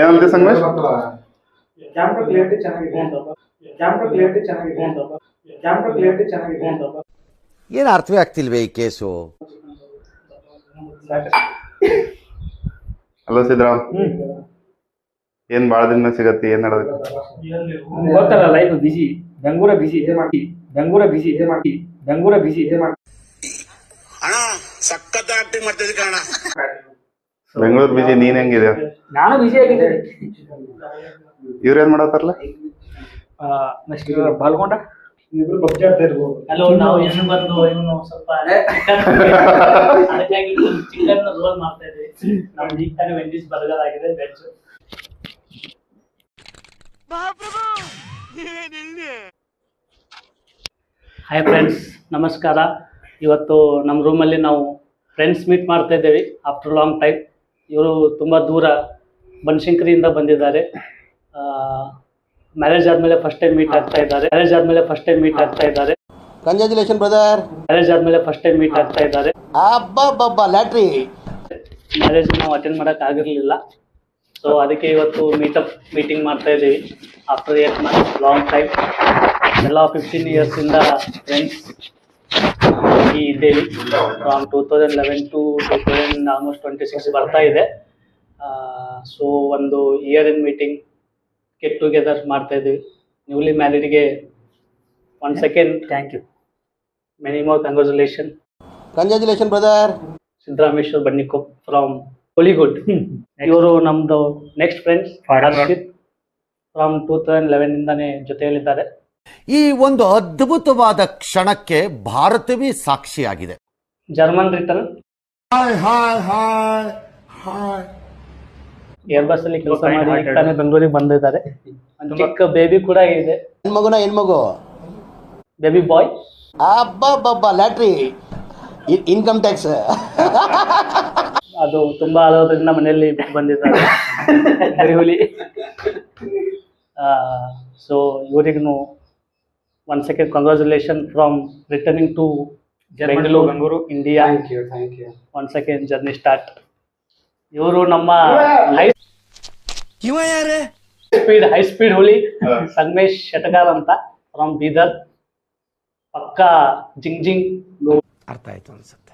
ಏನಂತೆ Sangamesh? Camera clarity ಚೆನ್ನಾಗಿದೆ. Camera clarity ಚೆನ್ನಾಗಿದೆ. ಕ್ಯಾಮ್ರಾ ಕ್ಲಿಯರಿಟಿ ಚೆನ್ನಾಗಿದೆ. ಏನು ಅರ್ಥವೇ ಆಗ್ತಿಲ್ವೇ ಈ ಕೇಸು? ಹಲೋ ಸಿದ್ದರಾಮ್, ಏನ್ ಬಾಳ ದಿನ ಸಿಗತ್ತಿ? ಏನ್ ನಡೆದ? ಗೊತ್ತಲ್ಲ, ಲೈಫ್ ಬಿಸಿ, ಬೆಂಗಳೂರ ಬಿಸಿ ಇದೆ ಮಾಡಿ, ಬೆಂಗಳೂರ ಬಿಸಿ ಇದೆ ಮಾಡಿ, ಬೆಂಗಳೂರ ಬಿಸಿ ಇದೆ ಮಾಡಿ. ಅಣ್ಣ ಸಖತ್ ಆಕ್ಟಿಂಗ್ ಮಾಡ್ತಿದ್ದೆ ಕಣ. ಬೆಂಗಳೂರು ಬಿಜಿ, ನೀನ್ ಹೆಂಗಿದೆ? ನಾನು ಬಿಸಿ ಆಗಿದ್ದೇನೆ. ಇವ್ರೇನ್ ಮಾಡತ್ತಾರಲ್ಲ? ನೆಕ್ಸ್ಟ್ ಬಾಲ್ಕೊಂಡ ಇಬ್ರು ಬಗ್ಗೆ ಆಡ್ತಾ ಇರ್ಬೋದು. ಹಲೋ, ನಾವು ಏನು ಬಂದು ಇವನು ಸ್ವಲ್ಪ ಅದಕ್ಕಾಗಿ ಚಿಕನ್ ರೋಲ್ ಮಾಡ್ತಾ ಇದ್ವಿ. ನಮ್ದು ಈಗ ತಾನೇ ವೆಂಡೀಸ್ ಬರ್ಗರ್ ಆಗಿದೆ, ವೆಜ್. ಹಾಯ್ ಫ್ರೆಂಡ್ಸ್, ನಮಸ್ಕಾರ. ಇವತ್ತು ನಮ್ಮ ರೂಮಲ್ಲಿ ನಾವು ಫ್ರೆಂಡ್ಸ್ ಮೀಟ್ ಮಾಡ್ತಾ ಇದ್ದೇವೆ ಆಫ್ಟರ್ ಲಾಂಗ್ ಟೈಮ್. ಇವರು ತುಂಬ ದೂರ ಬನಶಂಕರಿಯಿಂದ ಬಂದಿದ್ದಾರೆ. ಮ್ಯಾರೇಜ್ ಆದಮೇಲೆ ಫಸ್ಟ್ ಟೈಮ್ ಮೀಟ್ ಆಗ್ತಾ ಇದ್ದಾರೆ. Congratulation brother. ಮ್ಯಾರೇಜ್ ಆದಮೇಲೆ ಫಸ್ಟ್ ಟೈಮ್ ಮೀಟ್ ಆಗ್ತಾ ಇದ್ದಾರೆ. ಅಬ್ಬಬ್ಬಬ್ಬ ಲ್ಯಾಟ್ರಿ. ಮ್ಯಾರೇಜ್ ನಾವು ಅಟೆಂಡ್ ಮಾಡೋಕ್ಕಾಗಿರಲಿಲ್ಲ. ಸೊ ಅದಕ್ಕೆ ಇವತ್ತು ಮೀಟಿಂಗ್ ಮಾಡ್ತಾ ಇದ್ದೀವಿ ಆಫ್ಟರ್ 8 months ಲಾಂಗ್ ಟೈಮ್. ಎಲ್ಲ 15 yearsಯಿಂದ ಫ್ರೆಂಡ್ಸ್ ಇದ್ದೇವೆ. ಫ್ರಮ್ 2011 to 2026 ಬರ್ತಾ ಇದೆ. ಸೊ ಒಂದು year in meeting, get together ಮಾಡ್ತಾ ಇದ್ದೀವಿ. ನ್ಯೂಲಿ ಮ್ಯಾರಿಡ್ಗೆ one second thank you, many more congratulation. Congratulation brother. Siddarameshwar Bannikop from Holigud. ಇವರು ನಮ್ದು ನೆಕ್ಸ್ಟ್ ಫ್ರೆಂಡ್ಸ್ ಹರ್ಷಿತ್ ಫ್ರಮ್ 2011 ಇಂದಾನೆ ಜೊತೆಯಲ್ಲಿದ್ದಾರೆ. ಈ ಒಂದು ಅದ್ಭುತವಾದ ಕ್ಷಣಕ್ಕೆ ಭಾರತವೇ ಸಾಕ್ಷಿಯಾಗಿದೆ. ಜರ್ಮನ್ ರಿಟರ್ನ್ ಏರ್ಬಸ್ ಅಲ್ಲಿ ಕೆಲಸ ಮಾಡಿ ತಾನೇ ಬೆಂಗಳೂರಿಗೆ ಬಂದಿದ್ದಾರೆ. ಒಂದು ಚಿಕ್ಕ ಬೇಬಿ ಕೂಡ ಇದೆ. ಹೆಣ್ಮಗು ಬೇಬಿ ಬಾಯ್. ಅಬ್ಬಬ್ಬಬ್ಬ ಲ್ಯಾಟ್ರಿ. Income tax. ಅದು ತುಂಬಾ ಆಗೋದ್ರಿಂದ ಮನೆಯಲ್ಲಿ ಬಿಟ್ಟು ಬಂದಿದ್ದಾರೆ ಹುಲಿ. ಸೊ ಇವರಿಗೂ one second congratulation from returning to Bengaluru India. Thank you. One second journey start. ಇವರು ನಮ್ಮ ಹೈ ಸ್ಪೀಡ್ ಹುಲಿ ಸಂಗಮೇಶ್ ಶೆಟಗಾರ್ ಅಂತ ಫ್ರಮ್ ಬೀದರ್. ಪಕ್ಕ ಜಿಂಗ್ ಅರ್ಥ ಆಯ್ತು ಅನ್ಸುತ್ತೆ.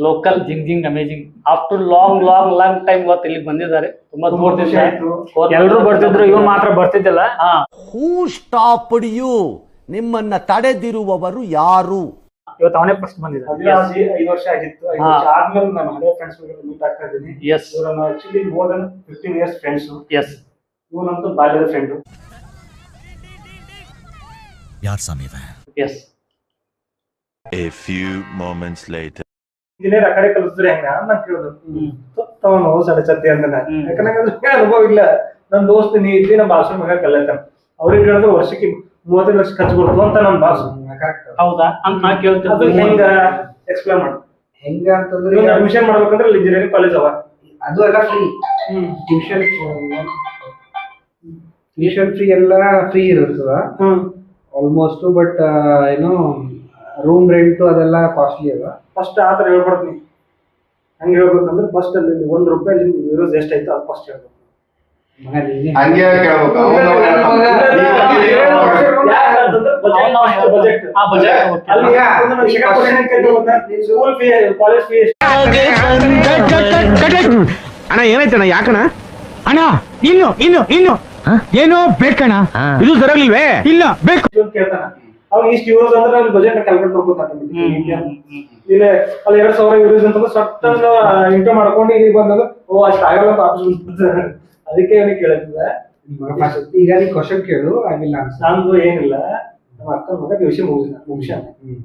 Local zing amazing. After long time ಇವತ್ತು ಇಲ್ಲಿಗೆ ಬಂದಿದ್ದಾರೆ. ತುಂಬಾ ದೂರದಿಂದ ಎಲ್ಲರೂ ಬರ್ತಿದ್ರು, ಇವ್ರು ಮಾತ್ರ ಬರ್ತಿದ್ದಿಲ್ಲ. ಹೂ ಸ್ಟಾಪ್ಡ್ ಯು? ನಿಮ್ಮನ್ನ ತಡೆದಿರುವವರು ಯಾರು? ಇವತ್ತು ಅವನೇ ಫಸ್ಟ್ ಬಂದಿದ್ದ. 5 ವರ್ಷ ಆಗಿತ್ತು. 5 ವರ್ಷ ಆದ್ಮೇಲೆ ನಾನು ಹಳೆ ಫ್ರೆಂಡ್ಸ್ ಮೀಟ್ ಆಗ್ತಾ ಇದ್ದೀನಿ. ಎಸ್, ಇವರನ್ನ actually more than 15 years friends. Yes, ಇವನಂತೂ ಬಾಲ್ಯದ ಫ್ರೆಂಡು. ಯಾರ್ ಸ್ವಾಮಿ? Yes. A few moments later. Engineer ಆ ಕಡೆ ಕಲಿಸಿದ್ರೆ ಹೆಂಗ ನಾನು ಕೇಳಿದ್ರು. ತವನು ಸಡಚತ್ತಿ ಅಂತ. ಯಾಕಂದ್ರೆ ಅನುಭವ ಇಲ್ಲ. ನನ್ನ ದೋಸ್ತ ನೀ ಇದ್ದಿ, ನಮ್ಮ ಬಾಸು ಮಗ ಕಲಿತಾನ. ಅವ್ರಿಗೆ ಹೇಳಿದ್ರೆ ವರ್ಷಕ್ಕೆ 35 ಲಕ್ಷ ಖರ್ಚು ಕೊಡ್ತು ಅಂತ ನನ್ನ ಬಾಸು. ಹೌದಾ ಅಂತ ನಾ ಕೇಳ್ತಿದ್ದೆ. ಹೆಂಗ ಎಕ್ಸ್ಪ್ಲೇನ್ ಮಾಡು. ಹೆಂಗ ಅಂತಂದ್ರೆ ಅಡ್ಮಿಷನ್ ಮಾಡ್ಬೇಕಂದ್ರೆ ಇಂಜಿನಿಯರಿಂಗ್ ಕಾಲೇಜ್ ಅವ, ಅದು ಎಲ್ಲ ಫ್ರೀ. ಟ್ಯೂಷನ್ ಫ್ರೀ ಎಲ್ಲ ಫ್ರೀ ಇರುತ್ತದ ಆಲ್ಮೋಸ್ಟ್. ಬಟ್ ಏನೋ ರೂಮ್ ರೆಂಟ್ ಅದೆಲ್ಲ ಕಾಸ್ಟ್ಲಿ ಅದ. ಫಸ್ಟ್ ಆ ಥರ ಹೇಳ್ಬಾರ್ದು ನೀ. ಹಂಗೆ ಹೇಳ್ಬೇಕಂದ್ರೆ ಫಸ್ಟ್ ಅಲ್ಲಿ ₹1 ಯೂರೋಸ್ ಎಷ್ಟಾಯ್ತು ಅದು ಫಸ್ಟ್ ಹೇಳ್ಬೇಕು. ಹಂಗೆ ಕೇಳ್ಬೇಕು. ಅಣ್ಣ ಏನಾಯ್ತಣ್ಣ? ಯಾಕಣ್ಣ? ಅಣ್ಣ ಇನ್ನು ಏನೋ ಬೇಕಣ್ಣ, ಇದು ಸರಿಯಾಗಿಲ್ವೇ? ಇಲ್ಲ ಬೇಕು ಕೇಳ್ತಾನ. ಅವಾಗ ಇಷ್ಟು ಯೂರೋಸ್ ಅಂದ್ರೆ ಅಲ್ಲಿ ಬಜೆಟ್ ಕ್ಯಾಲ್ಕುಲೇಟ್ ಮಾಡ್ಕೊತಾನೆ. ಇಲ್ಲ ಅಲ್ಲಿ 2,000 ಯೂರೋಸ್ ಅಂತಂದ್ರೆ ಸಟ್ಟ ಇಂಟು ಮಾಡ್ಕೊಂಡು ಇಲ್ಲಿ ಬಂದಾಗ ಓ ಅಷ್ಟು ಆಗಲ್ಲ ಅಂತ ಆಪ್ಷನ್. ಅದಕ್ಕೆ ಅವನಿಗೆ ಕೇಳ್ತಿದ್ದೆ. ಈಗ ನೀ ಕ್ವಶನ್ ಕೇಳು, ಐ ವಿಲ್ ಆನ್ಸರ್. ನಂದು ಏನಿಲ್ಲ, ನಮ್ಮ ಅಕ್ಕನ ಮಗ PUC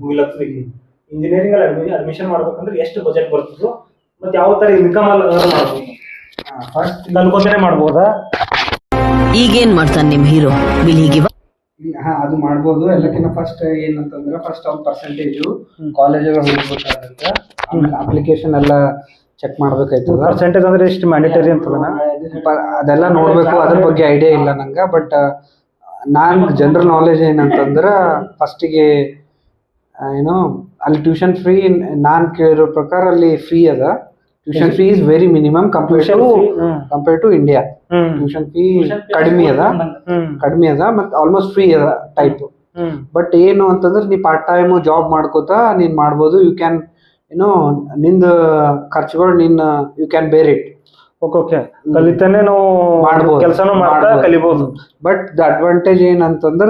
ಮುಗಿಲತ್ತದ. ಇಂಜಿನಿಯರಿಂಗ್ ಅಲ್ಲಿ ಅಡ್ಮಿಷನ್ ಮಾಡ್ಬೇಕಂದ್ರೆ ಎಷ್ಟು ಬಜೆಟ್ ಬರ್ತದೋ ಮತ್ತೆ ಯಾವ ತರ ಇನ್ಕಮ್ ಅಲ್ಲಿ ಮಾಡ್ಬೋದು ಫಸ್ಟ್ ಅನ್ಕೋತಾನೆ ಮಾಡ್ಬೋದಾ? ಈಗೇನ್ ಮಾಡ್ತಾನೆ ನಿಮ್ ಹೀರೋ ಬಿಲಿಗಿವ? ಅದು ಮಾಡ್ಬೋದು. ಎಲ್ಲಕ್ಕಿಂತ ಫಸ್ಟ್ ಏನಂತಂದ್ರೆ ಫಸ್ಟ್ ಅವ್ನ ಪರ್ಸೆಂಟೇಜು ಕಾಲೇಜಲ್ಲಿ ಹೋಗ್ಬೇಕಾಗುತ್ತೆ. ಆಮೇಲೆ ಅಪ್ಲಿಕೇಶನ್ ಎಲ್ಲ ಚೆಕ್ ಮಾಡ್ಬೇಕಾಯ್ತದ. ಪರ್ಸೆಂಟೇಜ್ ಅಂದ್ರೆ ಎಷ್ಟು ಮ್ಯಾಂಡೇಟರಿ ಅಂತದನ ಅದೆಲ್ಲ ನೋಡ್ಬೇಕು. ಅದ್ರ ಬಗ್ಗೆ ಐಡಿಯಾ ಇಲ್ಲ ನಂಗೆ. ಬಟ್ ನಾನು ಜನರಲ್ ನಾಲೆಜ್ ಏನಂತಂದ್ರೆ ಫಸ್ಟಿಗೆ ಏನೋ ಅಲ್ಲಿ ಟ್ಯೂಷನ್ ಫ್ರೀ. ನಾನು ಕೇಳಿರೋ ಪ್ರಕಾರ ಅಲ್ಲಿ ಫ್ರೀ ಅದ tuition fee is very minimum compare to India. Tuition fee ಕಡಿಮೆ ಅದ ಮತ್ತು ಆಲ್ಮೋಸ್ಟ್ ಫ್ರೀ ಅದ ಟೈಪ್. ಬಟ್ ಏನು ಅಂತಂದ್ರೆ ನೀ ಪಾರ್ಟ್ ಟೈಮ್ ಜಾಬ್ ಮಾಡ್ಕೋತಾ ನೀನ್ ಮಾಡ್ಬೋದು. ಯು ಕ್ಯಾನ್ ನಿಂದ ಖರ್ಚುಗಳು you can bear it. Okay ಕಲಿತಾನೆ ನಾವು ಮಾಡ್ಬೋದು, ಕೆಲಸನೂ ಮಾಡ್ತಾ ಕಲಿಬಹುದು. ಬಟ್ ದ ಅಡ್ವಾಂಟೇಜ್ ಏನಂತಂದ್ರ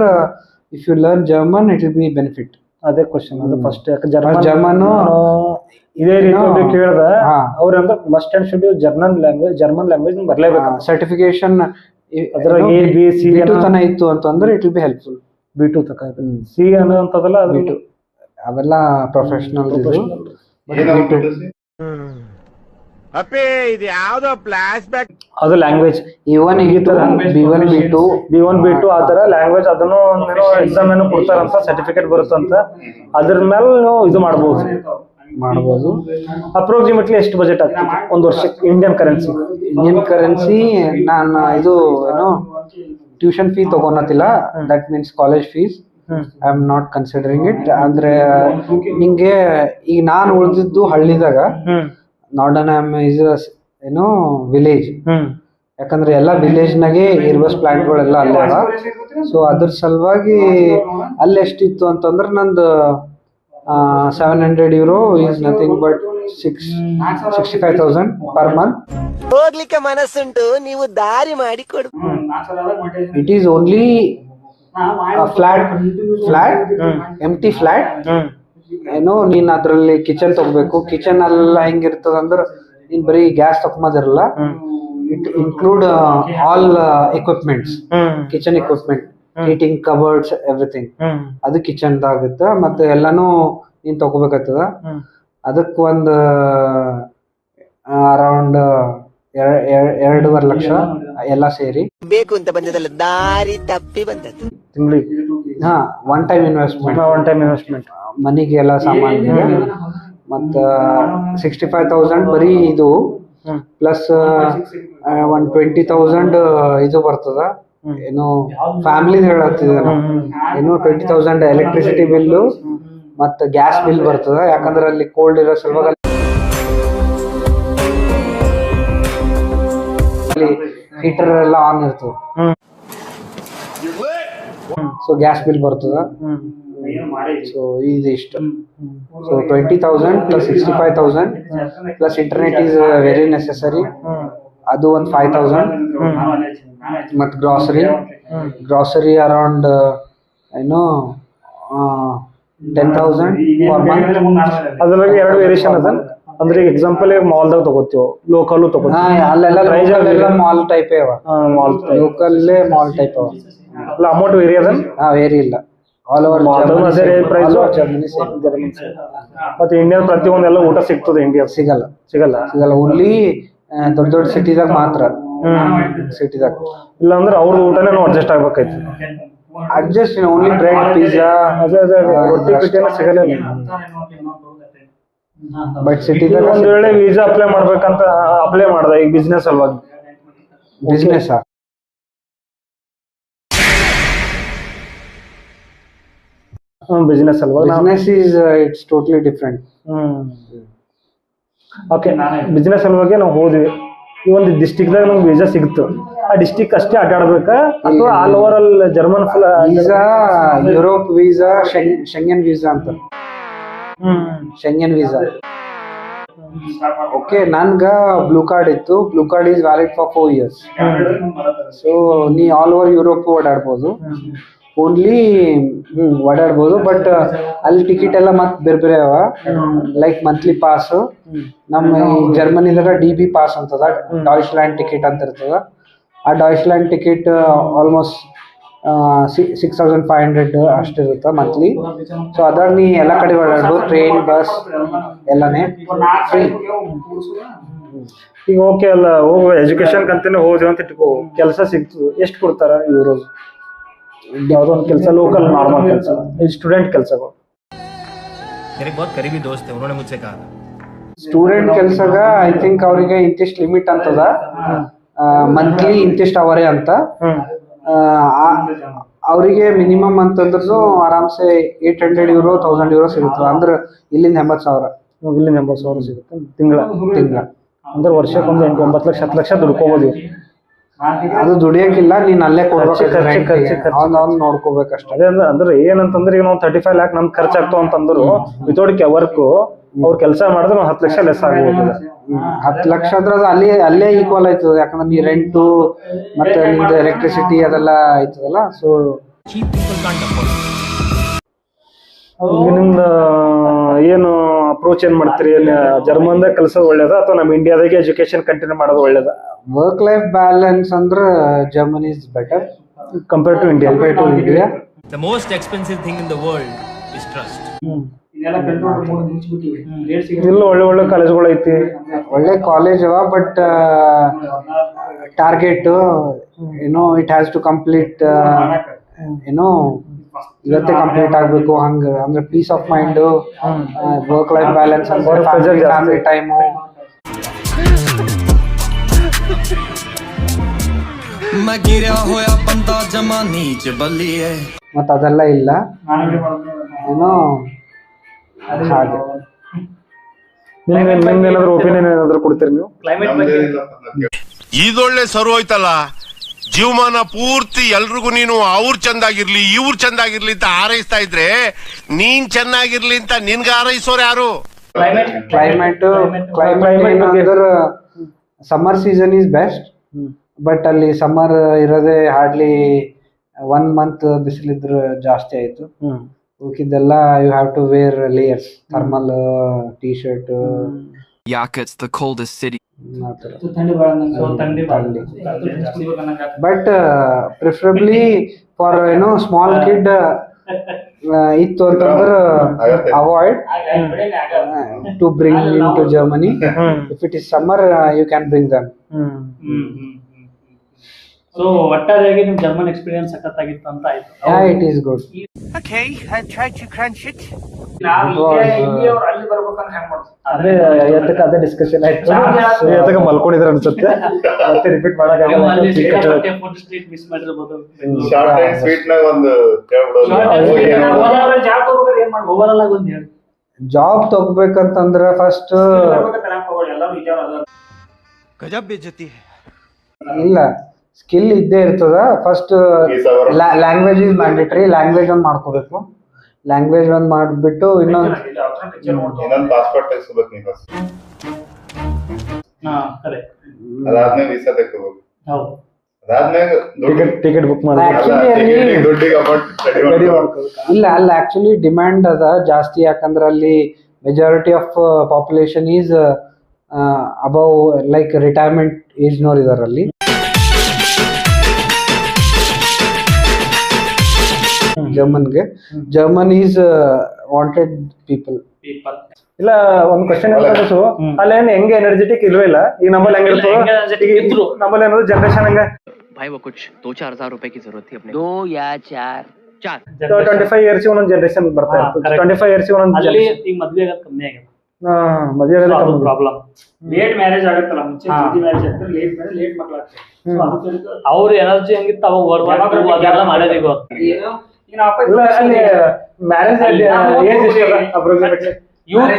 if you learn German it will be benefit. ಅದೇ ಕ್ವಶನ್ ಅದು ಫಸ್ಟ್. ಯಾಕೆ ಜರ್ಮನ್ ಇದೇ ರೀತಿ ಕೇಳ್ದ ಅವ್ರಂದ್ರೆ must and should German language ಬರ್ಲೇಬೇಕು. ಸರ್ಟಿಫಿಕೇಶನ್ ಅದರ A-B-C ತನ ಇತ್ತು ಅಂತಂದ್ರೆ it will be helpful. B2 ತಕ ಸಿ ಅನ್ನೋಂಥದ್ದೆಲ್ಲ B2 ಅವೆಲ್ಲ ಪ್ರೊಫೆಷನಲ್. ಅಪ್ಪೇ ಇದು ಯಾವ್ದೋ ಫ್ಲಾಶ್ ಬ್ಯಾಕ್. ಅದು ಲ್ಯಾಂಗ್ವೇಜ್ ಇವನ್ ಈ ತರ B1 B2 ಆ ತರ ಲ್ಯಾಂಗ್ವೇಜ್ ಅದನ್ನು ಎಕ್ಸಾಮ್ ಏನು ಕೊಡ್ತಾರಂತ ಸರ್ಟಿಫಿಕೇಟ್ ಬರುತ್ತಂತ. ಅದ್ರ ಮೇಲೆ ನೀವು ಇದು ಮಾಡ್ಬೋದು. ಅಪ್ರಾಕ್ಸಿಮೇಟ್ಲಿ ಎಷ್ಟು ಬಜೆಟ್ ಆಗ್ತದೆ ಒಂದು ವರ್ಷಕ್ಕೆ ಇಂಡಿಯನ್ ಕರೆನ್ಸಿ? ನಾನು ಇದು ಟ್ಯೂಷನ್ ಫೀ ತಗೊಳತಿಲ್ಲ. That means college fees I am not considering it. ಅಂದ್ರೆ ನಿಂಗೆ ಈಗ ನಾನು ಉಳಿದಿದ್ದು ಹಳ್ಳಿದಾಗ, ನಾರ್ಡನ್ ಇಸ್ ವಿಲೇಜ್. ಯಾಕಂದ್ರೆ ಎಲ್ಲ ವಿಲೇಜ್ ನಾಗೆ ಇರ್ಬಸ್ ಪ್ಲಾಂಟ್ಗಳೆಲ್ಲ ಅಲ್ಲೇ ಅವ. ಸೊ ಅದ್ರ ಸಲುವಾಗಿ ಅಲ್ಲಿ ಎಷ್ಟಿತ್ತು ಅಂತಂದ್ರೆ ನಂದು €700 is nothing but 65,000 per month. ಹೋಗ್ಲಿಕ್ಕೆ ಮನಸ್ಸುಂಟು, ನೀವು ದಾರಿ ಮಾಡಿ ಕೊಡು. It is only a flat empty flat. ನೀನ್ ಅದ್ರಲ್ಲಿ ಕಿಚನ್ ತಗೋಬೇಕು. ಕಿಚನ್ ಎಲ್ಲ ಹೆಂಗಿರ್ತದಂದ್ರ ನೀನ್ ಬರೀ ಗ್ಯಾಸ್ ತಗೊಂಬದಿರಲ್ಲ. It include all equipments, kitchen equipment, heating, cupboards, everything. ಅದು ಕಿಚನ್ ಆಗುತ್ತೆ. ಮತ್ತೆ ಎಲ್ಲಾನು ನೀನ್ ತಗೋಬೇಕಾಗ್ತದ. ಅದಕ್ ಒಂದ್ ಅರೌಂಡ್ 2.5 ಲಕ್ಷ ಎಲ್ಲ ಸೇರಿ ಬೇಕು ಅಂತ ಬಂದದಲ್ಲ, ದಾರಿ ತಪ್ಪಿ ಬಂದದ್ದು. ತಿಂಗಳಿಗೆ ಒನ್ ಟೈಮ್ ಇನ್ವೆಸ್ಟ್ಮೆಂಟ್ ಮನಿಗೆ ಎಲ್ಲ ಸಾಮಾನಿಗೆ. ಮತ್ತ 65,000 ಬರೀ ಇದು ಪ್ಲಸ್ 20,000 ಇದು ಬರ್ತದ. ಏನು ಫ್ಯಾಮಿಲಿ ಹೇಳತ್ತಿದ, 20,000 ಎಲೆಕ್ಟ್ರಿಸಿಟಿ ಬಿಲ್ಲು ಮತ್ತು ಗ್ಯಾಸ್ ಬಿಲ್ ಬರ್ತದ. ಯಾಕಂದ್ರೆ ಅಲ್ಲಿ ಕೋಲ್ಡ್ ಇರೋ ಸಲುವಾಗಿ ಅಲ್ಲಿ ಹೀಟರ್ ಎಲ್ಲ ಆನ್ ಇರ್ತದ. ಸೊ ಗ್ಯಾಸ್ ಬಿಲ್ ಬರ್ತದ. ಸೊ ಇದಿಷ್ಟು. So 20,000 plus 65,000 plus internet is very necessary. ಅದು ಒಂದು 5,000. ಮತ್ತು ಗ್ರಾಸರಿ ಅರೌಂಡ್ 10,000 ಪರ್ ಮಂತ್. ಅದ್ರಲ್ಲಿ 2 ವೇರಿಯೇಷನ್ ಅದ. ಅಂದ್ರೆ ಎಕ್ಸಾಂಪಲ್ ಮಾಲ್ದಾಗ ತಗೋತೀವಿ, ಲೋಕಲ್ ತಗೋತೀವಿ. ಅಲ್ಲೆಲ್ಲ ಮಾಲ್ ಟೈಪ್ ಅವ. ಲೋಕಲ್ಲೇ ಮಾಲ್ ಟೈಪ್ ಅವ. ಅಲ್ಲ ಅಮೌಂಟ್ ವೇರಿ ಅದ? ವೇರಿ ಇಲ್ಲ. ಆಲ್ ಓವರ್ ಜರ್ಮನಿ ಮತ್ತೆ ಇಂಡಿಯಾ ಪ್ರತಿಯೊಂದೆಲ್ಲ ಊಟ ಸಿಗ್ತದೆ. ಇಂಡಿಯಾ ಸಿಗಲ್ಲ. ಓನ್ಲಿ ದೊಡ್ಡ ಸಿಟಿದಾಗ ಮಾತ್ರ. ಸಿಟಿದಾಗ ಇಲ್ಲ ಅಂದ್ರೆ ಅವ್ರದ್ದು ಊಟನೇ ನಾವು ಅಡ್ಜಸ್ಟ್ ಆಗ್ಬೇಕಾಯ್ತು. ಓನ್ಲಿ ಬ್ರೆಡ್, ಪಿಜ್ಜಾ, ರೊಟ್ಟಿ ಪಿಜ್ಜಾನ ಸಿಗಲ್ಲ. ಬಟ್ ಸಿಟಿದಾಗ ಒಂದ್ ವೇಳೆ ವೀಸಾ ಅಪ್ಲೈ ಮಾಡ್ಬೇಕಂತ ಅಪ್ಲೈ ಮಾಡ್ದ ಈಗ ಬಿಸ್ನೆಸ್ ಸಲುವಾಗಿ. ಬಿಸ್ನೆಸ್ ಬಿಸ್ನೆಸ್ ಅಲ್ವಾ? Business is it's totally different. Okay, business ಸಲುವಾಗಿ ನಾವು ಹೋದ್ವಿ. ಈ ಒಂದು ಡಿಸ್ಟಿಕ್ದಾಗ ನಮ್ಗೆ ವೀಸಾ ಸಿಗ್ತು. ಆ ಡಿಸ್ಟಿಕ್ ಅಷ್ಟೇ ಅಡ್ಡಾಡ್ಬೇಕಾ ಅಥವಾ ಆಲ್ ಓವರ್ ಅಲ್ಲಿ German full visa? Europe visa, Schengen visa ಅಂತ. Schengen visa. ಓಕೆ, ನನ್ಗ ಬ್ಲೂ ಕಾರ್ಡ್ ಇತ್ತು. Blue card is valid for 4 years. So ನೀ ಆಲ್ ಓವರ್ ಯುರೋಪ್ ಓಡಾಡ್ಬೋದು. ಓನ್ಲಿ ಓಡಾಡ್ಬೋದು. ಬಟ್ ಅಲ್ಲಿ ಟಿಕೆಟ್ ಎಲ್ಲ ಮತ್ತೆ ಬೇರೆ ಅವ. Like monthly pass. ನಮ್ಮ ಜರ್ಮನಿದಾಗ DB ಪಾಸ್ ಅಂತದ, ಡಾಯ್ಚ್ಲ್ಯಾಂಡ್ ಟಿಕೆಟ್ ಅಂತ ಇರ್ತದ. ಆ ಡಾಯ್ಚ್ಲ್ಯಾಂಡ್ ಟಿಕೆಟ್ ಆಲ್ಮೋಸ್ಟ್ 6,500 ಅಷ್ಟಿರುತ್ತೆ ಮಂತ್ಲಿ. ಸೊ ಅದ್ರಾಗ ನೀ ಎಲ್ಲ ಕಡೆ ಓಡಾಡ್ಬೋದು, ಟ್ರೈನ್, ಬಸ್ ಎಲ್ಲನೇ ಫ್ರೀ. ಈಗ ಓಕೆ ಅಲ್ಲ, ಹೋಗುವ ಎಜುಕೇಶನ್ ಕಂತಾನೆ ಹೋದ್ವಿ ಅಂತ ಇಟ್ಕೋ, ಕೆಲಸ ಸಿಗ್ತದೆ. ಎಷ್ಟು ಕೊಡ್ತಾರ ಇವರು? ಯಾವುದೋ ಒಂದು ಕೆಲಸ, ಲೋಕಲ್ ನಾರ್ಮಲ್ ಕೆಲಸ, ಸ್ಟೂಡೆಂಟ್ ಕೆಲಸಗಳು. ಸ್ಟೂಡೆಂಟ್ ಕೆಲ್ಸಗ ಐ ಥಿಂಕ್ ಅವ್ರಿಗೆ ಇಂತಿಷ್ಟು ಲಿಮಿಟ್ ಅಂತದ. ಮಂತ್ಲಿ ಇಂತಿಷ್ಟು ಅವರೇ ಅಂತ. ಅವರಿಗೆ ಮಿನಿಮಮ್ ಅಂತಂದ್ರೂ ಆರಾಮ್ಸೆ €800 €1,000 ಸಿಗುತ್ತದ. ಅಂದ್ರೆ ಇಲ್ಲಿಂದ 80,000. ಇಲ್ಲಿಂದ 80,000 ಸಿಗುತ್ತೆ ತಿಂಗಳ. ಅಂದ್ರೆ ವರ್ಷಕ್ಕೊಂದು 8-9 ಲಕ್ಷ 10 ಲಕ್ಷ ದುಡ್ಕೋಬಹುದು. ಅದು ದುಡಿಯಕ್ಕಿಲ್ಲ, ನೀನ್ ಅಲ್ಲೇ ಖರ್ಚು. ಅವ್ನು ನೋಡ್ಕೋಬೇಕಷ್ಟೇ. ಅದೇ ಅಂದ್ರೆ ಏನಂತಂದ್ರೆ ಈಗ ನಾವು 35 ಲ್ಯಾಕ್ ನಮ್ ಖರ್ಚಾಗ್ತಾವ ಅಂತಂದ್ರು ವಿತೌಟ್ ವರ್ಕ್ ಅವ್ರ ಕೆಲಸ ಮಾಡಿದ್ರೆ 10 ಲಕ್ಷ ಲೆಸ್ ಆಗ್ಬೋದು. 10 ಲಕ್ಷ ಅಂದ್ರೆ ಅದು ಅಲ್ಲೇ ಈಕ್ವಲ್ ಆಯ್ತದ, ಯಾಕಂದ್ರೆ ನೀ ರೆಂಟು ಮತ್ತೆ ನಿಮ್ದು ಎಲೆಕ್ಟ್ರಿಸಿಟಿ ಅದೆಲ್ಲ ಆಯ್ತದಲ್ಲ. ಸೊ ಈಗ ನಿಮ್ದ ಏನು ಅಪ್ರೋಚ್ ಏನ್ ಮಾಡ್ತೀರಿ? ಜರ್ಮನ್ದಾಗ ಕೆಲಸ ಒಳ್ಳೇದ ಅಥವಾ ನಮ್ಮ ಇಂಡಿಯಾದಾಗೆ ಎಜುಕೇಶನ್ ಕಂಟಿನ್ಯೂ ಮಾಡೋದು ಒಳ್ಳೇದ? ವರ್ಕ್ ಲೈಫ್ ಬ್ಯಾಲೆನ್ಸ್ ಅಂದ್ರೆ Germany is better compare to India. The most expensive thing in the world is trust. ಇಲ್ಲ ಒಳ್ಳೆ ಕಾಲೇಜ್ಗಳು ಐತಿ, ಒಳ್ಳೆ ಕಾಲೇಜ್ ಅವ, ಬಟ್ ಟಾರ್ಗೆಟ್ ಏನೋ ಇಟ್ ಹ್ಯಾಸ್ ಟು ಕಂಪ್ಲೀಟ್ ಏನೋ ಇವತ್ತೇ ಕಂಪ್ಲೀಟ್ ಆಗ್ಬೇಕು ಹಂಗ. ಅಂದ್ರೆ peace of mind, work life balance, family time. ಮತ್ತ ಅದೆಲ್ಲ ಇಲ್ಲ ಏನೋ ಹಾಗೆ. ನಿಮ್ದೇನಾದ್ರು ಒಪಿನಿಯನ್ ಏನಾದ್ರು ಕೊಡ್ತೀರಿ ನೀವು? ಕ್ಲೈಮೇಟ್ ಬಗ್ಗೆ ಇದೊಳ್ಳೆ ಸರು ಹೋಯ್ತಲ್ಲ, ಜೀವಮಾನ ಪೂರ್ತಿ ಎಲ್ರಿಗೂ ನೀನು ಅವ್ರು ಚಂದಾಗಿರ್ಲಿ ಇವ್ರು ಚಂದಾಗಿರ್ಲಿ ಅಂತ ಹಾರೈಸ್ತಾ ಇದ್ರೆ ನೀನ್ ಚೆನ್ನಾಗಿರ್ಲಿ ಅಂತ ನಿನ್ಗೆ ಹಾರೈಸೋರು ಯಾರು? ಕ್ಲೈಮೇಟ್ ಅಂದ್ರೆ summer season is best, but ಅಲ್ಲಿ ಸಮ್ಮರ್ ಇರೋದೇ ಹಾರ್ಡ್ಲಿ 1 ಮಂತ್ ಬಿಸಿಲಿದ್ರೆ ಜಾಸ್ತಿ ಆಯ್ತು. ಉಳಿಕಿದ್ದೆಲ್ಲ you have to wear layers, thermal, T shirt. Yaka, it's the coldest city. But preferably for ಏನೋ ಸ್ಮಾಲ್ ಕಿಡ್ ಇತ್ತು ಅಂತಂದ್ರೆ avoid to bring into Germany. If it is summer you can bring them. So ಒಟ್ಟಾರೆಯಾಗಿ ನಿಮ್ German experience ಸಖತ್ತಾಗಿತ್ತು ಅಂತ ಆಯ್ತು. It is good. Okay, I tried to crunch it. ಅದೇ ಅದೇ ಡಿಸ್ಕಷನ್ ಆಯ್ತು. ಮಲ್ಕೊಂಡಿದ್ರೆ ಅನ್ಸುತ್ತೆ, ಮತ್ತೆ ರಿಪೀಟ್ ಮಿಸ್ ಮಾಡಿರ್ಬೋದು. ಶಾರ್ಟ್ ಅಂಡ್ ಸ್ವೀಟ್ ನಾಗ ಒಂದು ಓವರ್ ಆಗಿ ಒಂದು ಹೇಳಿ. ಜಾಬ್ ತಗೋಬೇಕಂತಂದ್ರ ಫಸ್ಟ್ ಇಲ್ಲ ಸ್ಕಿಲ್ ಇದ್ದೇ ಇರ್ತದ. First language is mandatory. Language ಒಂದು ಮಾಡ್ಕೋಬೇಕು. ಲ್ಯಾಂಗ್ವೇಜ್ ಒಂದು ಮಾಡ್ಬಿಟ್ಟು ಇನ್ನೊಂದು ಪಾಸ್ಪೋರ್ಟ್ ತೆಗಿಸ್ಬೇಕು ನೀವು ಫಸ್ಟ್. ಅದಾದ್ಮೇಲೆ ವೀಸಾ ತೆಗಿಬೇಕು. ಅದಾದ್ಮೇಲೆ ಟಿಕೆಟ್ ಬುಕ್ ಮಾಡಿ ಇಲ್ಲ ಅಲ್ಲಿ ಆಕ್ಚುಲಿ ಡಿಮ್ಯಾಂಡ್ ಅದ ಜಾಸ್ತಿ, ಯಾಕಂದ್ರೆ ಅಲ್ಲಿ majority of population is above like retirement age ನೋರ್ ಇದಾರೆ ಅಲ್ಲಿ. German is wanted people. ಇಲ್ಲ ಒಂದು ಕ್ವಶನ್ ಇರ್ತದೆ, ಅಲ್ಲೇನು ಹೆಂಗೆ ಎನರ್ಜೆಟಿಕ್ ಇಲ್ವೇ ಇಲ್ಲ. ಈಗ ನಮ್ಮಲ್ಲಿ ಹೆಂಗಿರ್ತದೆ, ನಮ್ಮಲ್ಲಿ ಏನದು ಜನರೇಷನ್ ಹಂಗ भाई वो कुछ 2-4 हज़ार रुपए की जरूरत थी अपने 2 या 4 25 ಇಯರ್ಸ್ ಒಂದೊಂದು ಜನರೇಷನ್ ಬರ್ತಾ ಇರ್ತದೆ. 25 ಇಯರ್ಸ್ ಒಂದೊಂದು ಈಗ ಮದ್ವೆ ಆಗೋದು ಕಮ್ಮಿ ಆಗಿದೆ. ಮದುವೆ ಆಗೋದು ಪ್ರಾಬ್ಲಮ್. ಲೇಟ್ ಮ್ಯಾರೇಜ್ ಆಗುತ್ತಲ್ಲ, ಮುಂಚೆ ಜಲ್ದಿ ಮ್ಯಾರೇಜ್ ಆಗ್ತದೆ, ಲೇಟ್ ಮಕ್ಕಳಾಗ್ತದೆ. ಅವ್ರ ಎನರ್ಜಿ ಹೆಂಗಿತ್ತು ಅವಾಗ ಓಡ್ಬಾರ್ದು ಅದೆಲ್ಲ ಮಾಡೋದು. ಈಗ ಅಲ್ಲಿ ಮ್ಯಾರೇಜ್ ಏಜ್ ಅಪ್ರೋಕ್ಸಿಮೇಟ್ಲಿ ಯೂತ್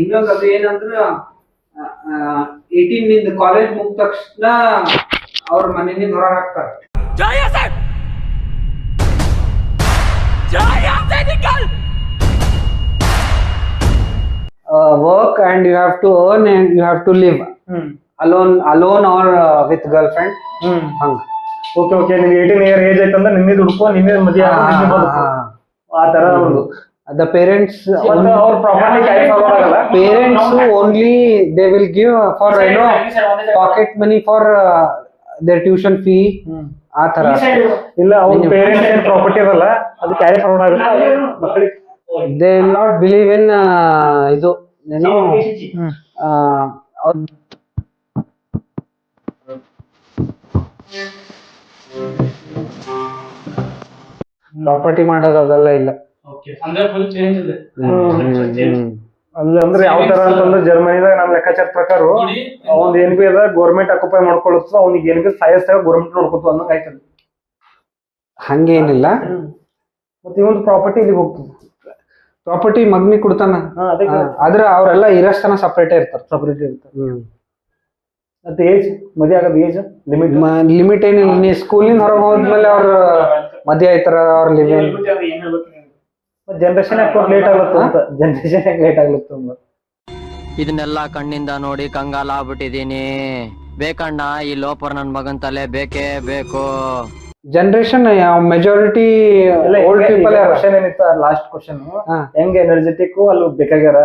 ಇನ್ನೊಂದು ಅದು ಏನಂದ್ರ 18 ನಿಂದ ಕಾಲೇಜ್ ಮುಗಿದ ತಕ್ಷಣ ಅವ್ರ ಮನೆಯಿಂದ ಹೊರ ಹಾಕ್ತಾರೆ. Work and you have to earn and you have to live alone or with girlfriend. ಹಂಗ ಓಕೆ ನಿಮ್ಗೆ 18 ಇಯರ್ ಏಜ್ ಆಯ್ತಂದ್ರೆ ನಿನ್ನೆ ದುಡ್ಕೋ, ನಿನ್ನೆ ಮದುವೆ ಆ ತರ ಒಂದು. The parents ಅವ್ರ property parents only they will give for pocket money for their tuition fee. ಆ ತರ ಇಲ್ಲ, ಅವ್ರ ಪೇರೆಂಟ್ಸ್ ಏನ್ ಪ್ರಾಪರ್ಟಿ ಇರಲ್ಲ, ಅದು ಕ್ಯಾರಿ ಫಾರ್ವರ್ಡ್ ಆಗುತ್ತೆ ಮಕ್ಕಳಿಗೆ. they will not believe in ಇದು ಪ್ರಾಪರ್ಟಿ ಮಾಡೋದು ಅದೆಲ್ಲ ಇಲ್ಲ. ಅಂದ್ರೆ ಯಾವ ತರ ಅಂತಂದ್ರೆ ಜರ್ಮನಿದಾಗ ನಮ್ ಲೆಕ್ಕಾಚಾರ ಪ್ರಕಾರ ಅವ್ನ್ ಏನ್ ಬಿ ಅದ ಗೌರ್ಮೆಂಟ್ ಅಕ್ಯುಪೈ ಮಾಡ್ಕೊಳತ್ತ, ಅವ್ನಿಗೆ ಏನ್ ಬಿ ಸಾಯಸ್ತಾಗ ಗೌರ್ಮೆಂಟ್ ನೋಡ್ಕೊತ ಅನ್ನೋ ಆಯ್ತದ. ಹಂಗೇನಿಲ್ಲ, ಮತ್ತೆ ಇವೊಂದು ಪ್ರಾಪರ್ಟಿ ಇಲ್ಲಿಗೆ ಹೋಗ್ತದೆ. ಪ್ರಾಪರ್ಟಿ ಮಗ್ನಿಗೆ ಕೊಡ್ತಾನ. ಆದ್ರೆ ಅವರೆಲ್ಲ ಇರಸ್ತನ ಸಪ್ರೇಟೇ ಇರ್ತಾರೆ. ಸಪ್ರೇಟ್ ಇರ್ತಾರೆ. ಮತ್ತೆ ಏಜ್ ಮದುವೆ ಆಗೋದು ಏಜ್ ಲಿಮಿಟ್ ಏನಿಲ್ಲ. ನೀ ಸ್ಕೂಲಿಂದ ಹೊರಗೆ ಹೋದ್ಮೇಲೆ ಅವ್ರ ಮದುವೆ ಆಯ್ತಾರ. ಅವ್ರ ಲಿವಿಂಗ್ ಜನರೇಷನ್ ಯಾಕೆ ಲೇಟ್ ಆಗ್ಲತ್ತ ಅಂತ. ಜನರೇಷನ್ ಯಾಕೆ ಲೇಟ್ ಆಗ್ಲತ್ತ. ಇದನ್ನೆಲ್ಲ ಕಣ್ಣಿಂದ ನೋಡಿ ಕಂಗಾಲ ಆಗ್ಬಿಟ್ಟಿದೀನಿ. ಬೇಕಣ್ಣ ಈ ಲೋಪರ್ ನನ್ ಮಗನ್ ತಲೆ ಬೇಕೇ ಬೇಕು. Generation majority old people. Question ಏನಿತ್ತು ಲಾಸ್ಟ್ ಕ್ವಶನ್, ಹೆಂಗ್ ಎನರ್ಜೆಟಿಕ್ ಅಲ್ಲಿ ಬೇಕಾಗ್ಯಾರ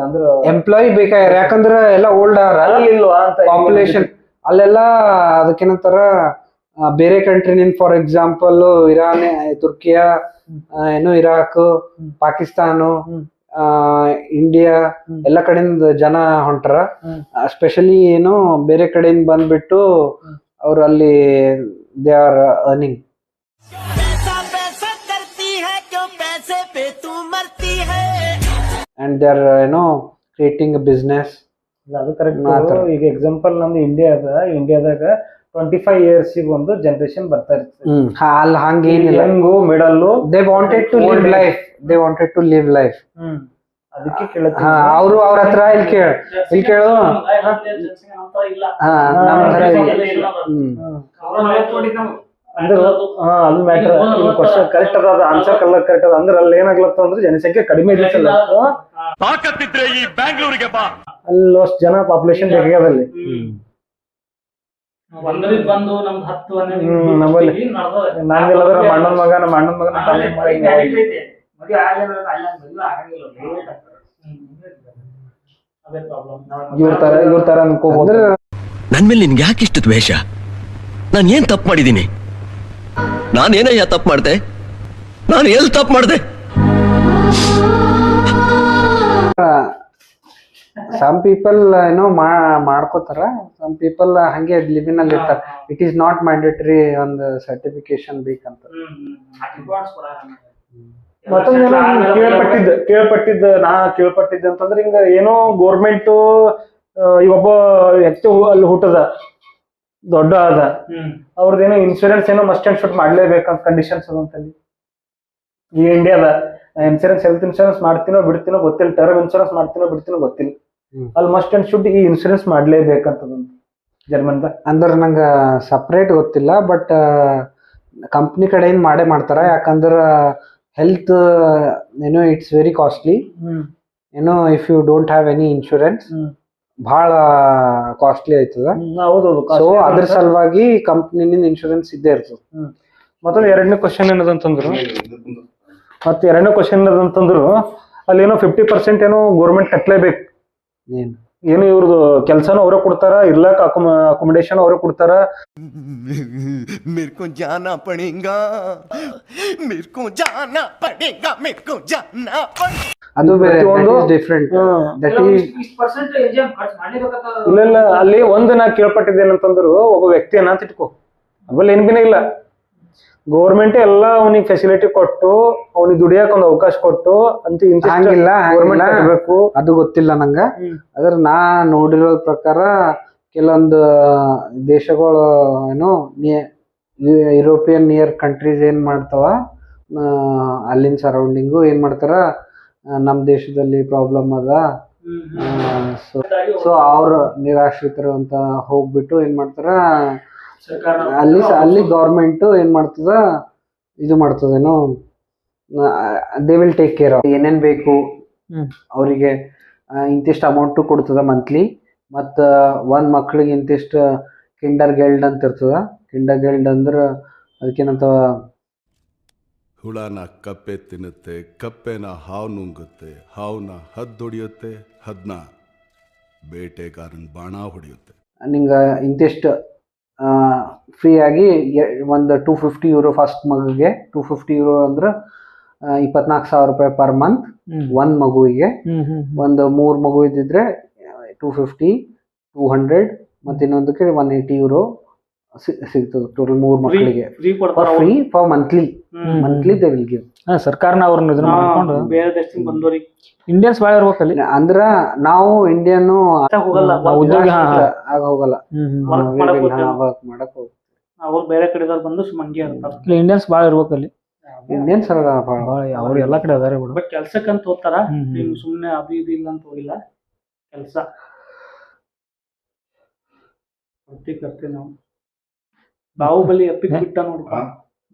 ಅಂದ್ರ ಎಂಪ್ಲಾಯಿ ಬೇಕಾಗ್ಯಾರ. ಯಾಕಂದ್ರ ಎಲ್ಲ ಓಲ್ಡ್ ಆರ ಇಲ್ವಾ ಅಂತ ಪಾಪ್ಯುಲೇಷನ್ ಅಲ್ಲೆಲ್ಲ. ಅದಕ್ಕೇನಂತಾರ ಬೇರೆ ಕಂಟ್ರಿನಿಂದ, ಫಾರ್ ಎಕ್ಸಾಂಪಲ್ ಇರಾನ್, ತುರ್ಕಿಯಾ, ಏನು ಇರಾಕ್, ಪಾಕಿಸ್ತಾನ, ಇಂಡಿಯಾ ಎಲ್ಲ ಕಡೆಯಿಂದ ಜನ ಹೊಂಟಾರ. ಸ್ಪೆಷಲಿ ಏನು ಬೇರೆ ಕಡೆಯಿಂದ ಬಂದ್ಬಿಟ್ಟು ಅವ್ರು ಅಲ್ಲಿ they are earning. And they are creating a business. ಅದು ಕರೆಕ್ಟ್. ಈಗ ಎಕ್ಸಾಂಪಲ್ ನಮ್ದು ಇಂಡಿಯಾದಾಗ 25 years ಒಂದು ಜನರೇಷನ್ ಬರ್ತಾ ಇರ್ತದೆ. ಅಲ್ಲಿ ಹಂಗೇನಿಲ್ಲ. Middle they wanted to live life. They wanted to live life. ಅದಕ್ಕೆ ಕೇಳುತ್ತೆ. ಅವರು ಅವ್ರ ಹತ್ರ ಇಲ್ಲಿ ಕೇಳು. ಅದು ಮ್ಯಾಟರ್. ಕ್ವಶನ್ ಕರೆಕ್ಟ್ ಅದ, ಆನ್ಸರ್ ಕರೆಕ್ಟ್ ಅದ. ಅಂದ್ರೆ ಅಲ್ಲಿ ಏನಾಗ್ಲತ್ತ ಅಂದ್ರೆ ಜನಸಂಖ್ಯೆ ಕಡಿಮೆ ಇದ್ದಿಲ್ಲ. ಈ ಬ್ಯಾಂಗ್ಳೂರಿಗೆ ಬಾ. ಅಲ್ಲಿ ಅಷ್ಟು ಜನ ಪಾಪ್ಯುಲೇಷನ್ ಬೇಕಾಗದಲ್ಲಿ. ನಮ್ಮಲ್ಲಿ ನಂಗೆಲ್ಲದ್ರ ನಮ್ಮ ಅಣ್ಣನ ಮಗ ಇವ್ರ ತರ ಅನ್ಕೋಬಹುದು. ನನ್ ಮೇಲೆ ನಿನ್ಗೆ ಯಾಕೆ ಇಷ್ಟು ದ್ವೇಷ? ನಾನು ಏನ್ ತಪ್ಪು ಮಾಡಿದ್ದೀನಿ? ನಾನೇನಯ್ಯ ತಪ್ಪು ಮಾಡ್ದೆ? ನಾನು ಎಲ್ಲಿ ತಪ್ಪು ಮಾಡ್ದೆ? ಸಮ್ ಪೀಪಲ್ ಮಾಡ್ಕೋತಾರ. ಸಮ್ ಪೀಪಲ್ ಹಂಗೆ ಲಿವಿನ್ ಅಲ್ಲಿ ಇರ್ತಾರ. ಇಟ್ ಈಸ್ ನಾಟ್ ಮ್ಯಾಂಡೇಟರಿ ಒಂದು ಸರ್ಟಿಫಿಕೇಶನ್ ಬೇಕಂತ. ಮತ್ತೊಂದು ಕೇಳ್ಪಟ್ಟಿದ್ದ ಅಂತಂದ್ರೆ ಹಿಂಗ ಏನೋ ಗೋರ್ಮೆಂಟ್ ಈಗ ಒಬ್ಬ ವ್ಯಕ್ತಿ ಅಲ್ಲಿ ಹುಟ್ಟದ ದೊಡ್ಡ ಆದ, ಅವ್ರದ್ದೇನೋ ಇನ್ಶೂರೆನ್ಸ್ ಏನೋ ಮಸ್ಟ್ ಅಂಡ್ ಶುಡ್ ಮಾಡ್ಲೇಬೇಕಂತ ಕಂಡೀಷನ್ಸ್ ಅದಂತಲ್ಲಿ. ಈ ಇಂಡಿಯಾದ ಇನ್ಶೂರೆನ್ಸ್, ಹೆಲ್ತ್ ಇನ್ಶೂರೆನ್ಸ್ ಮಾಡ್ತೀನೋ ಬಿಡ್ತೀನೋ ಗೊತ್ತಿಲ್ಲ, ಟರ್ಮ್ ಇನ್ಶೂರೆನ್ಸ್ ಮಾಡ್ತೀನೋ ಬಿಡ್ತೀನೋ ಗೊತ್ತಿಲ್ಲ. ಅಲ್ಲಿ ಮಸ್ಟ್ ಅಂಡ್ ಶುಡ್ ಈ ಇನ್ಶೂರೆನ್ಸ್ ಮಾಡ್ಲೇಬೇಕಂತದ ಜರ್ಮನ್ದ. ಅಂದ್ರೆ ನಂಗೆ ಸಪ್ರೇಟ್ ಗೊತ್ತಿಲ್ಲ, ಬಟ್ ಕಂಪ್ನಿ ಕಡೆಯಿಂದ ಮಾಡ್ತಾರ. ಯಾಕಂದ್ರ health it's very costly. If you don't have any insurance ಬಹಳ ಕಾಸ್ಟ್ಲಿ ಆಯ್ತದ. ಸೊ ಅದ್ರ ಸಲುವಾಗಿ ಕಂಪ್ನಿನಿಂದ ಇನ್ಶೂರೆನ್ಸ್ ಇದ್ದೇ ಇರ್ತದೆ. ಮತ್ತೊಂದು ಎರಡನೇ ಕ್ವಶನ್ ಏನದಂತಂದ್ರು ಅಲ್ಲಿ ಏನೋ 50% ಏನೋ ಗೋರ್ಮೆಂಟ್ ಕಟ್ಲೇಬೇಕು. ಏನು ಇವ್ರದ್ದು ಕೆಲ್ಸನೂ ಅವರೇ ಕೊಡ್ತಾರ, ಇರ್ಲಾಕ ಅಕೊಮಡೇಶನ್ ಅವರೇ ಕೊಡ್ತಾರ. ಅದು ಬೇರೆ ಡಿಫ್ರೆಂಟ್. ಇಲ್ಲ ಅಲ್ಲಿ ಒಂದು ನಾ ಕೇಳ್ಪಟ್ಟಿದ್ದೇನಂತಂದ್ರು, ಒಬ್ಬ ವ್ಯಕ್ತಿ ಅಂತ ಇಟ್ಕೋ, ಅದ್ರಲ್ಲಿ ಏನ್ ಬಿನ ಇಲ್ಲ, ಗೌರ್ಮೆಂಟ್ ಎಲ್ಲ ಅವನಿಗೆ ಫೆಸಿಲಿಟಿ ಕೊಟ್ಟು ಅವನಿಗೆ ದುಡಿಯಕ್ ಒಂದು ಅವಕಾಶ ಕೊಟ್ಟು ಅಂತ ಹಂಗಿಲ್ಲ. ಅದು ಗೊತ್ತಿಲ್ಲ ನಂಗ. ಅದ್ರ ನಾ ನೋಡಿರೋ ಪ್ರಕಾರ ಕೆಲವೊಂದು ದೇಶಗಳು ಯುರೋಪಿಯನ್ ನಿಯರ್ ಕಂಟ್ರೀಸ್ ಏನ್ ಮಾಡ್ತಾವ, ಅಲ್ಲಿನ ಸರೌಂಡಿಂಗು ಏನ್ ಮಾಡ್ತಾರ, ನಮ್ ದೇಶದಲ್ಲಿ ಪ್ರಾಬ್ಲಮ್ ಅದ, ಸೊ ಅವ್ರ ನಿರಾಶ್ರಿತರು ಅಂತ ಹೋಗ್ಬಿಟ್ಟು ಏನ್ ಮಾಡ್ತಾರ, ಅಲ್ಲಿ ಗೌರ್ಮೆಂಟ್ ಏನ್ ಮಾಡ್ತದ, ಇದು ಮಾಡ್ತದೇನೋ, they will take care of ಏನೇನ್ ಬೇಕು ಅವರಿಗೆ. ಇಂತಿಷ್ಟು ಅಮೌಂಟು ಕೊಡ್ತದ ಮಂತ್ಲಿ. ಮತ್ತು ಒಂದ್ ಮಕ್ಳಿಗೆ ಇಂತಿಷ್ಟು ಕಿಂಡರ್ ಗೆಲ್ಡ್ ಅಂತ ಇರ್ತದ. ಕಿಂಡರ್ ಗೆಲ್ಡ್ ಅಂದ್ರ ಅದಕ್ಕೇನಂತ, ಹುಳನ ಕಪ್ಪೆ ತಿನ್ನುತ್ತೆ, ಕಪ್ಪೆನ ಹಾವು ನುಂಗುತ್ತೆ, ಹಾವುನ ಹದ್ದೊಡಿಯುತ್ತೆ, ಹದ್ನ ಬೇಟೆಗಾರನ್ ಬಾಣ ಹೊಡೆಯುತ್ತೆ. ನಿಂಗ ಇಂತಿಷ್ಟು ಫ್ರೀ ಆಗಿ ಒಂದು €250 ಫಸ್ಟ್ ಮಗುಗೆ. €250 ಅಂದ್ರೆ 24,000 ರೂಪಾಯಿ ಪರ್ ಮಂತ್ ಒಂದ್ ಮಗುವಿಗೆ. ಒಂದು 3 ಮಗು ಇದ್ದಿದ್ರೆ 250, 200 ಮತ್ತೆ ಇನ್ನೊಂದಕ್ಕೆ €180 ಸಿಗ್ತದೆ. ಟೋಟಲ್ 3 ಮಕ್ಕಳಿಗೆ free for monthly they will give. ಸರ್ಕಾರನ ಅವ್ರನ್ನ ಇದನ್ನ ಮಾಡ್ಕೊಂಡು ಬೇರೆ ದೇಶದಿಂದ ಬಂದವರಿಗೆ ಇಂಡಿಯನ್ಸ್ ಬಾಳ ಇರ್ಬೇಕಲ್ಲಿ. ಅಂದ್ರ ನಾವು ಇಂಡಿಯನ್ ಉದ್ಯೋಗ ಆಗ ಹೋಗಲ್ಲ, ವರ್ಕ್ ಮಾಡಕ್ ಅವ್ರು ಬೇರೆ ಕಡೆದವ್ರು ಬಂದು ಸುಮ್ಮಂಗೆ ಇರ್ತಾರೆ. ಇಂಡಿಯನ್ಸ್ ಬಾಳ ಇರ್ಬೇಕಲ್ಲಿ. ಇನ್ನೇನ್ ಸರ್ ಅವ್ರು ಎಲ್ಲಾ ಕಡೆ ಅದಾರೆ ಬಿಡು. ಬಟ್ ಕೆಲ್ಸಕ್ಕಂತ ಹೋಗ್ತಾರ, ಹ್ಮ್. ಹಿಂಗ್ ಸುಮ್ನೆ ಅದು ಇದು ಇಲ್ಲ ಅಂತ ಹೋಗಿಲ್ಲ. ಕೆಲಸ ಕರ್ತೀವಿ ನಾವು. ಬಾಹುಬಲಿ ಎಪಿಕ್ ಬಿಟ್ಟ ನೋಡಿ.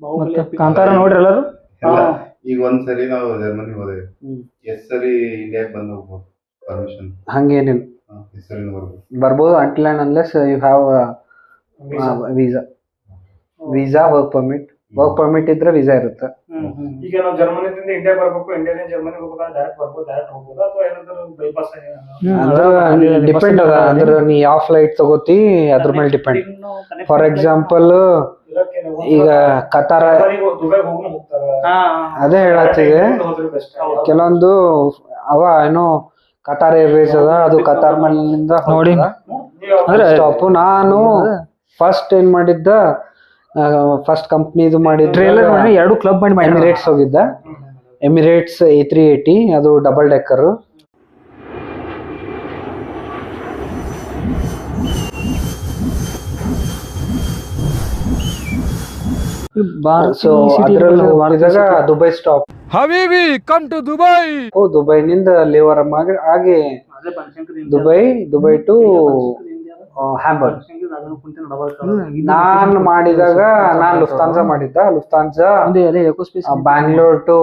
ಬಾಹುಬಲಿ ಮತ್ತೆ epic. ಕಾಂತಾರ ನೋಡ್ರಿ ಎಲ್ಲರೂ. ಎಲ್ಲ ಹಾ. ಈಗ ಒಂದ್ಸರಿ ನಾವು ಜರ್ಮನಿ ಹೋದೆ, ಎಷ್ಟ್ ಸರಿ ಇಂಡಿಯಾಕ್ ಬಂದು ಹೋಗ್ಬೋದು ಪರ್ಮಿಷನ್? ಹಂಗೇನಿಲ್ಲ, ಎಷ್ಟ್ ಸರಿ ಬರ್ಬೋದು? ಬರ್ಬೋದು until and unless you have visa work permit ಇದ್ರೆ ವೀಸಾ ಇರುತ್ತೆ. ಈಗ ನಾವು ಜರ್ಮನಿದಿಂದ ಇಂಡಿಯಾ ಬರ್ಬೇಕು, ಇಂಡಿಯಾದಿಂದ ಜರ್ಮನಿ ಹೋಗ್ಬೇಕು, ಡೈರೆಕ್ಟ್ ಬರ್ಬೋದು, ಡೈರೆಕ್ಟ್ ಹೋಗ್ಬೋದು, ಅಥವಾ ಏನಾದ್ರು ಬೈಪಾಸ್? ಅಂದ್ರೆ ಡಿಪೆಂಡ್ ಅದ, ಅಂದ್ರೆ ನೀ ಯಾವ ಫ್ಲೈಟ್ ತಗೋತಿ ಅದ್ರ ಮೇಲೆ ಡಿಪೆಂಡ್. ಫಾರ್ ಎಕ್ಸಾಂಪಲ್ ಈಗ ಕತಾರ, ದುಬೈ ಹೋಗ್ನು ಹೋಗ್ತಾರ. ಅದೇ ಹೇಳತ್ತಿದೆ, ಕೆಲವೊಂದು ಅವ ಏನೋ ಕತಾರ್ ಏರ್ವೇಸ್ ಅದ, ಅದು ಕತಾರ್ ಮೇಲಿಂದ ನೋಡಿ. ಅಂದ್ರೆ ಸ್ಟಾಪ್. ನಾನು ಫಸ್ಟ್ ಏನ್ ಮಾಡಿದ್ದ, ಫಸ್ಟ್ ಕಂಪ್ನಿದು ಮಾಡಿದ್ದ ಟ್ರೇಲರ್ ಮಾಡಿ 2 ಕ್ಲಬ್ ಮಾಡಿ ಎಮಿರೇಟ್ಸ್ ಹೋಗಿದ್ದ. ಎಮಿರೇಟ್ಸ್ A380, ಅದು ಡಬಲ್ ಡೆಕ್ಕರ್. ಸೊ ಅದ್ರಲ್ಲಿ ಹೋಗಿದಾಗ ದುಬೈ ಸ್ಟಾಪ್. ಹಬೀಬಿ ಕಮ್ ಟು ದುಬೈ. ದುಬೈನಿಂದ ಲೇವರ್ ಆಗಿ ದುಬೈ ಟು ಹ್ಯಾಂಬರ್ಗ್. ನಾನ್ ಮಾಡಿದಾಗ ನಾನ್ ಲುಫ್ತಾನ್ಸಾ ಮಾಡಿದ್ದ. Lufthansa Bangalore to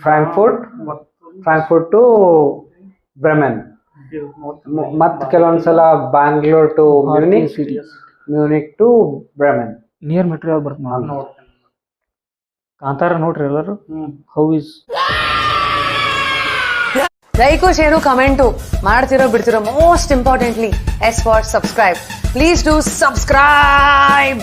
Frankfurt to Bremen, ಮತ್ ಕೆಲವೊಂದ್ಸಲ Bangalore to Munich to Bremen. Near metro ಯಾವ್ದು ಬರ್ತದೆ ಕಾಂತಾರ ನೋಡ್ರಿ ಎಲ್ಲರೂ. How is like share comment ಮಾಡ್ತಿರೋ ಬಿಡ್ತಿರೋ, most importantly S for subscribe. Please do subscribe.